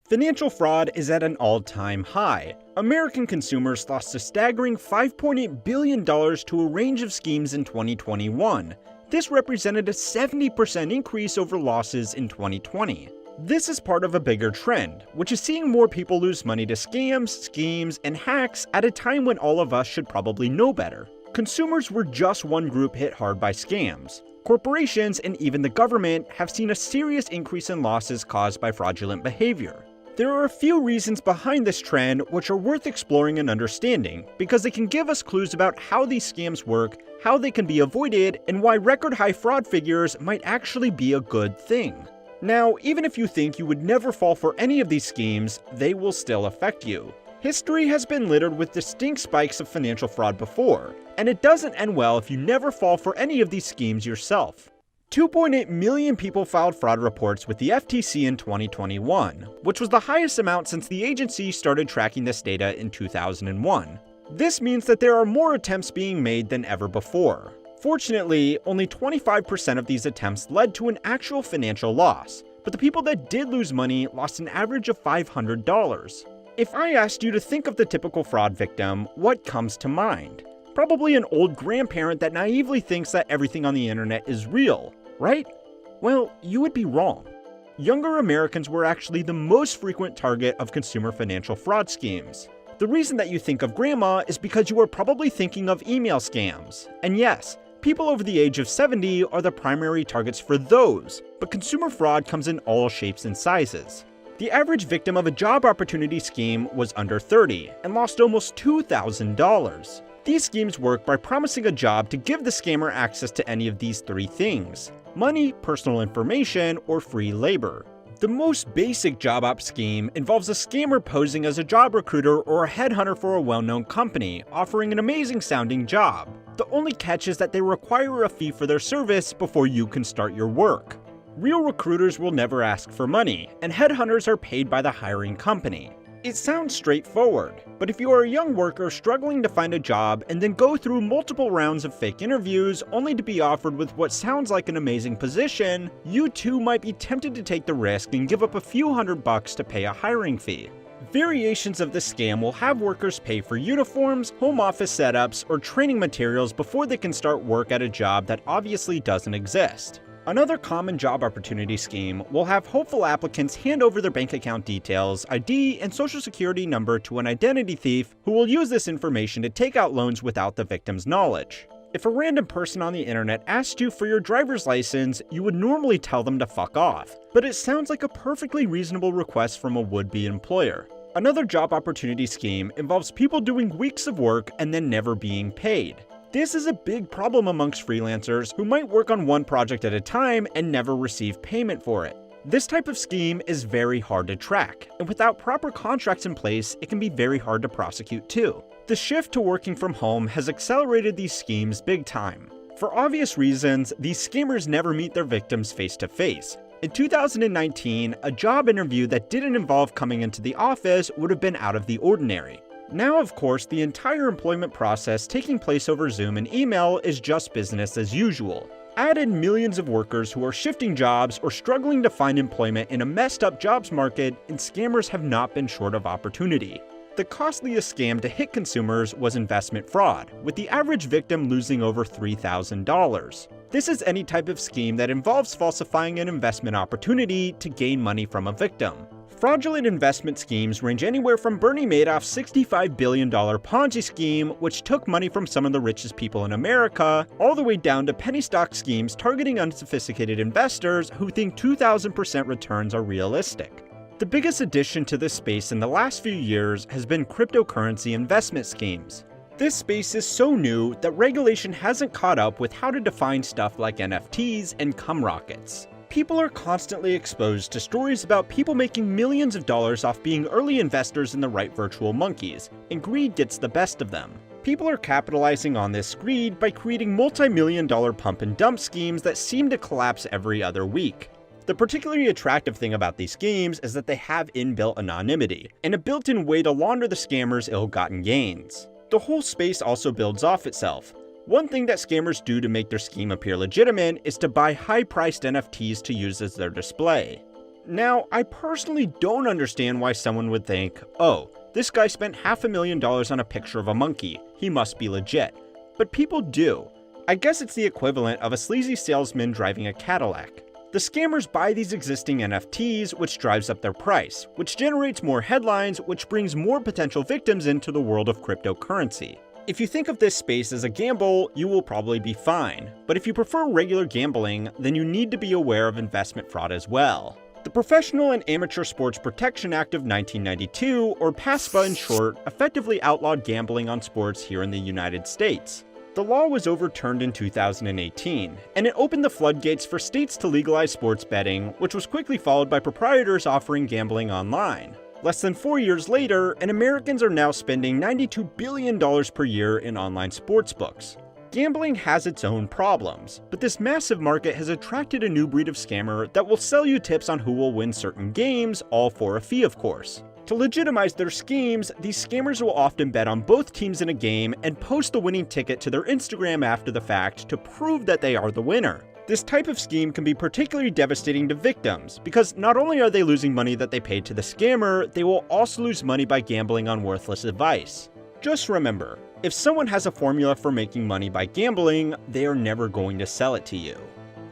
Financial fraud is at an all-time high. American consumers lost a staggering $5.8 billion to a range of schemes in 2021. This represented a 70% increase over losses in 2020. This is part of a bigger trend, which is seeing more people lose money to scams, schemes, and hacks at a time when all of us should probably know better. Consumers were just one group hit hard by scams. Corporations and even the government have seen a serious increase in losses caused by fraudulent behavior. There are a few reasons behind this trend which are worth exploring and understanding, because they can give us clues about how these scams work, how they can be avoided, and why record-high fraud figures might actually be a good thing. Now, even if you think you would never fall for any of these schemes, they will still affect you. History has been littered with distinct spikes of financial fraud before, and it doesn't end well if you never fall for any of these schemes yourself. 2.8 million people filed fraud reports with the FTC in 2021, which was the highest amount since the agency started tracking this data in 2001. This means that there are more attempts being made than ever before. Fortunately, only 25% of these attempts led to an actual financial loss, but the people that did lose money lost an average of $500. If I asked you to think of the typical fraud victim, what comes to mind? Probably an old grandparent that naively thinks that everything on the internet is real, right? Well, you would be wrong. Younger Americans were actually the most frequent target of consumer financial fraud schemes. The reason that you think of grandma is because you are probably thinking of email scams. And yes, people over the age of 70 are the primary targets for those, but consumer fraud comes in all shapes and sizes. The average victim of a job opportunity scheme was under 30 and lost almost $2,000. These schemes work by promising a job to give the scammer access to any of these three things: money, personal information, or free labor. The most basic job op scheme involves a scammer posing as a job recruiter or a headhunter for a well-known company, offering an amazing sounding job. The only catch is that they require a fee for their service before you can start your work. Real recruiters will never ask for money, and headhunters are paid by the hiring company. It sounds straightforward, but if you are a young worker struggling to find a job and then go through multiple rounds of fake interviews only to be offered with what sounds like an amazing position, you too might be tempted to take the risk and give up a few $100 to pay a hiring fee. Variations of this scam will have workers pay for uniforms, home office setups, or training materials before they can start work at a job that obviously doesn't exist. Another common job opportunity scheme will have hopeful applicants hand over their bank account details, ID, and social security number to an identity thief who will use this information to take out loans without the victim's knowledge. If a random person on the internet asked you for your driver's license, you would normally tell them to fuck off, but it sounds like a perfectly reasonable request from a would-be employer. Another job opportunity scheme involves people doing weeks of work and then never being paid. This is a big problem amongst freelancers who might work on one project at a time and never receive payment for it. This type of scheme is very hard to track, and without proper contracts in place, it can be very hard to prosecute too. The shift to working from home has accelerated these schemes big time. For obvious reasons, these scammers never meet their victims face to face. In 2019, a job interview that didn't involve coming into the office would have been out of the ordinary. Now, of course, the entire employment process taking place over Zoom and email is just business as usual. Add in millions of workers who are shifting jobs or struggling to find employment in a messed up jobs market, and scammers have not been short of opportunity. The costliest scam to hit consumers was investment fraud, with the average victim losing over $3,000. This is any type of scheme that involves falsifying an investment opportunity to gain money from a victim. Fraudulent investment schemes range anywhere from Bernie Madoff's $65 billion Ponzi scheme, which took money from some of the richest people in America, all the way down to penny stock schemes targeting unsophisticated investors who think 2,000% returns are realistic. The biggest addition to this space in the last few years has been cryptocurrency investment schemes. This space is so new that regulation hasn't caught up with how to define stuff like NFTs and cum rockets. People are constantly exposed to stories about people making millions of dollars off being early investors in the right virtual monkeys, and greed gets the best of them. People are capitalizing on this greed by creating multi-million-dollar pump and dump schemes that seem to collapse every other week. The particularly attractive thing about these schemes is that they have inbuilt anonymity, and a built-in way to launder the scammers' ill-gotten gains. The whole space also builds off itself. One thing that scammers do to make their scheme appear legitimate is to buy high-priced NFTs to use as their display. Now, I personally don't understand why someone would think, oh, this guy spent $500,000 on a picture of a monkey, he must be legit. But people do. I guess it's the equivalent of a sleazy salesman driving a Cadillac. The scammers buy these existing NFTs, which drives up their price, which generates more headlines, which brings more potential victims into the world of cryptocurrency. If you think of this space as a gamble, you will probably be fine. But if you prefer regular gambling, then you need to be aware of investment fraud as well. The Professional and Amateur Sports Protection Act of 1992, or PASPA in short, effectively outlawed gambling on sports here in the United States. The law was overturned in 2018, and it opened the floodgates for states to legalize sports betting, which was quickly followed by proprietors offering gambling online. Less than 4 years later, and Americans are now spending $92 billion per year in online sportsbooks. Gambling has its own problems, but this massive market has attracted a new breed of scammer that will sell you tips on who will win certain games, all for a fee of course. To legitimize their schemes, these scammers will often bet on both teams in a game and post the winning ticket to their Instagram after the fact to prove that they are the winner. This type of scheme can be particularly devastating to victims, because not only are they losing money that they paid to the scammer, they will also lose money by gambling on worthless advice. Just remember, if someone has a formula for making money by gambling, they are never going to sell it to you.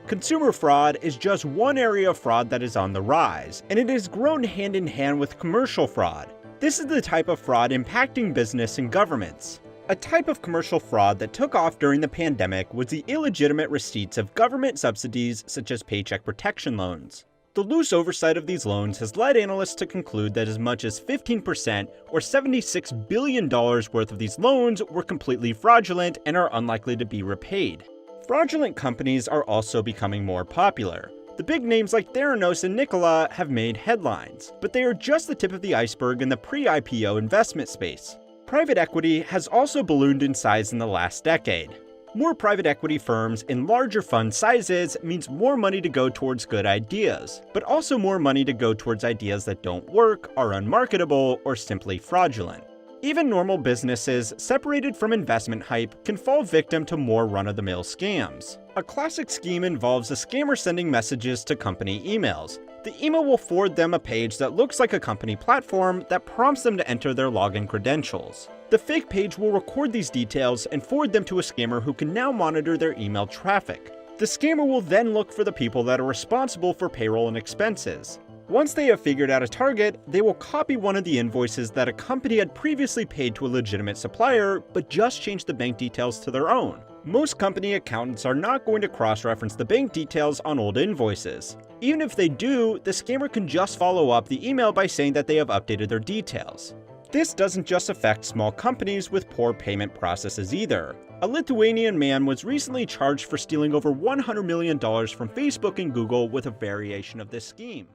Consumer fraud is just one area of fraud that is on the rise, and it has grown hand in hand with commercial fraud. This is the type of fraud impacting business and governments. A type of commercial fraud that took off during the pandemic was the illegitimate receipts of government subsidies such as Paycheck Protection loans. The loose oversight of these loans has led analysts to conclude that as much as 15% or $76 billion worth of these loans were completely fraudulent and are unlikely to be repaid. Fraudulent companies are also becoming more popular. The big names like Theranos and Nikola have made headlines, but they are just the tip of the iceberg in the pre-IPO investment space. Private equity has also ballooned in size in the last decade. More private equity firms in larger fund sizes means more money to go towards good ideas, but also more money to go towards ideas that don't work, are unmarketable, or simply fraudulent. Even normal businesses, separated from investment hype, can fall victim to more run-of-the-mill scams. A classic scheme involves a scammer sending messages to company emails. The email will forward them a page that looks like a company platform that prompts them to enter their login credentials. The fake page will record these details and forward them to a scammer who can now monitor their email traffic. The scammer will then look for the people that are responsible for payroll and expenses. Once they have figured out a target, they will copy one of the invoices that a company had previously paid to a legitimate supplier, but just change the bank details to their own. Most company accountants are not going to cross-reference the bank details on old invoices. Even if they do, the scammer can just follow up the email by saying that they have updated their details. This doesn't just affect small companies with poor payment processes either. A Lithuanian man was recently charged for stealing over $100 million from Facebook and Google with a variation of this scheme.